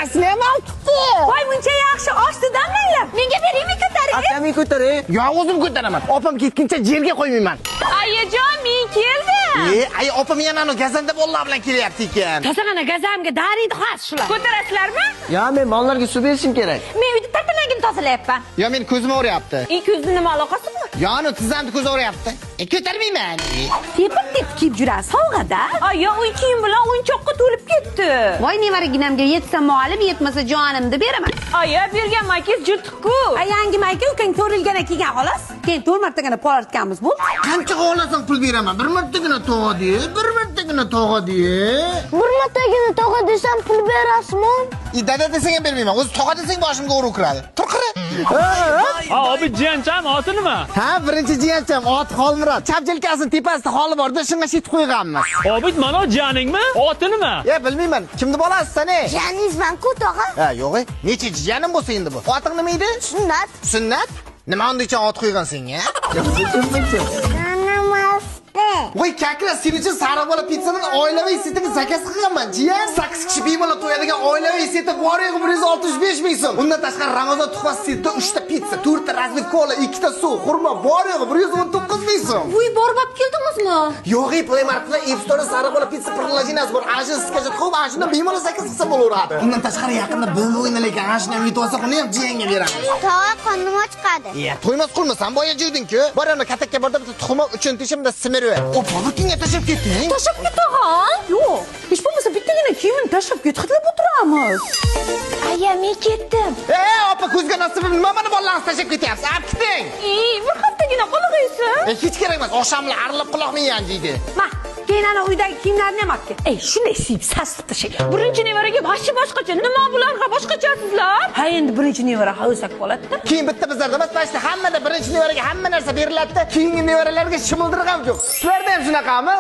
Ikkitasini ham olibdi. Voy, buncha yaxshi ostidanmanlar. Menga beraymi ko'tarib? Akaming ko'taray. Yo, o'zim ko'taraman. Opam ketguncha yerga qo'ymayman. Ayajon, men keldim. Ay, opam yana gazanda bolalar bilan kelyapti ekan. Tasag'ana gazamga dariydi xas shular. Ko'tarasizlarmi? Yo, men mollarga suv berishim kerak. Men uyda tartamagini tozalayapman. Yo, men ko'zim og'riyapti. Ko'zni nima aloqasi bor? Yo, tizzamni ko'z og'riyapti. Ko'tarmayman. Tepib kiyib jurasiz. Sovg'ada. Yo, uy kiyim bilan o'yinchoqqa to'lib ketdi. Voy, nevaraginamga yetsa molim, yetmasa jonimni beraman. Aya, bergan maykangiz jurtiq-ku. Yangi mayka ukang to'rilgana kiygan xolos. Keyin 4 martagina polartganmiz bu. Qancha xohlasang pul beraman. Bir martagina tog'adi, bir martagina tog'adi. Bir martagina tog'a desam pul berasizmi? Dada desang ham bermayman. O'zi tog'a desang boshimga o'rib kiradi. Tur qara. Obid jiyancham oti nima? Ha, birinchi jiyancham oti Xolmurod. Chapjilkasining tepasida holi bor-da, shunga shetib qo'yganmiz. Obid, mana jiyaningmi? Oti nima? Bilmayman. Kimni bolasisan-e? Jiyaningizman-ku tog'a. Ha, yo'q. Necha jiyanim bo'lsa endi bu? Oting nima edi? Sunnat. Sunnat? Nima unday ot qo'ygan senga? Voy kakra, sen uchun sariq bola pizzadan oilaviy setini zakaz qilganman. Jiyan 8 kishi bemalol to'yadigan oilaviy seti bor yo'q 165 ming so'm. Undan tashqari Ramazon tuhfasi setida 3 ta pizza, 4 ta razlik kola, 2 ta suv, xurmo bor yo'q 119 ming so'm. Uy borib olib keldingizmi? Yo'q, Play Marketda App Store sariq bola pizza prilojeniyasi bor. Ajin skajat qo'yib, ajindan bemalol zakaz qilsa bo'laveradi. Undan tashqari yaqinda bil o'ynalayotgan ajinni ham yutib olsa, uni ham jiyanga beramiz. Tog'a qonim chiqadi. To'ymas qilmasan, boya jirding-ku. Bor yana katakka borda bitta tuxum uchun teshimda simirib. Opa, butunga tashab ketding. Tashab ketag'an? Yo'q. Hech bo'lmasa bittagina kiyimni tashab ketib o'tiramiz. Aya, men ketdim. Opa, ko'zga nasib nima meni bolalarni tashab ketyapsiz? Olib keting. Bir haftagina qolg'aysiz. Hech kerak emas. Oqshomlar arilib quloqni yanjiydi. Ma, keyin ana uydagi kiyimlarni ham olib ket. Shunday siyib sasib tashlagan. Birinchi nevaraga boshqa. Nima bularga boshqachasizlar? Ha, endi birinchi nevara o'sak bo'ladi-da. Keyin bitta bizlarda emas, mana hammada birinchi nevaraga hamma narsa beriladi-da. Keyingi nevaralarga shimildirib ham yo'q. Sizlarda ham shunaqami?